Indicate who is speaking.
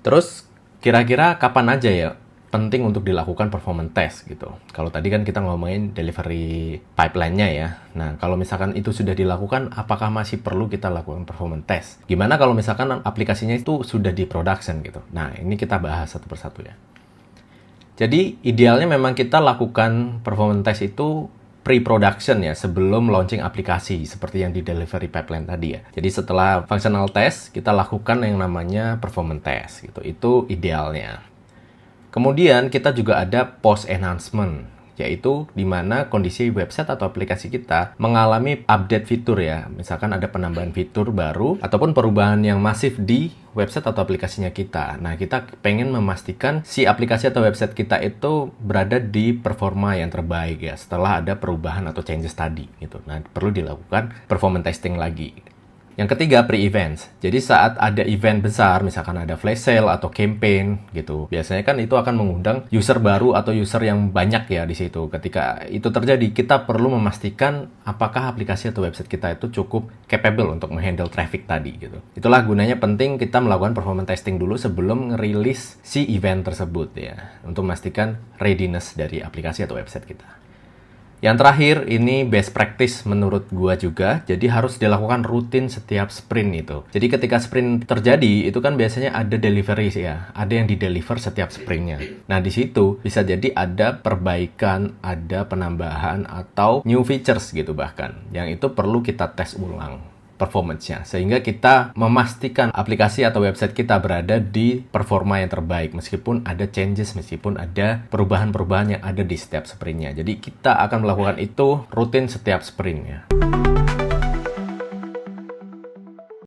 Speaker 1: Terus kira-kira kapan aja ya penting untuk dilakukan performance test gitu. Kalau tadi kan kita ngomongin delivery pipeline-nya ya. Nah, kalau misalkan itu sudah dilakukan, apakah masih perlu kita lakukan performance test? Gimana kalau misalkan aplikasinya itu sudah di production gitu? Nah, ini kita bahas satu persatu ya. Jadi, idealnya memang kita lakukan performance test itu pre-production ya, sebelum launching aplikasi seperti yang di delivery pipeline tadi ya. Jadi setelah functional test, kita lakukan yang namanya performance test gitu. Itu idealnya. Kemudian kita juga ada post enhancement, yaitu di mana kondisi website atau aplikasi kita mengalami update fitur ya. Misalkan ada penambahan fitur baru ataupun perubahan yang masif di website atau aplikasinya kita. Nah, kita pengen memastikan si aplikasi atau website kita itu berada di performa yang terbaik ya setelah ada perubahan atau changes tadi gitu. Nah, perlu dilakukan performance testing lagi. Yang ketiga, pre-events. Jadi saat ada event besar, misalkan ada flash sale atau campaign gitu, biasanya kan itu akan mengundang user baru atau user yang banyak ya di situ. Ketika itu terjadi, kita perlu memastikan apakah aplikasi atau website kita itu cukup capable untuk menghandle traffic tadi gitu. Itulah gunanya penting kita melakukan performance testing dulu sebelum ngerilis si event tersebut ya, untuk memastikan readiness dari aplikasi atau website kita. Yang terakhir, ini best practice menurut gua juga, jadi harus dilakukan rutin setiap sprint itu. Jadi ketika sprint terjadi, itu kan biasanya ada delivery ya, ada yang di-deliver setiap sprintnya. Nah, di situ bisa jadi ada perbaikan, ada penambahan, atau new features gitu bahkan, yang itu perlu kita tes ulang performance-nya, sehingga kita memastikan aplikasi atau website kita berada di performa yang terbaik meskipun ada changes, meskipun ada perubahan-perubahan yang ada di setiap sprint-nya. Jadi kita akan melakukan itu rutin setiap sprint-nya.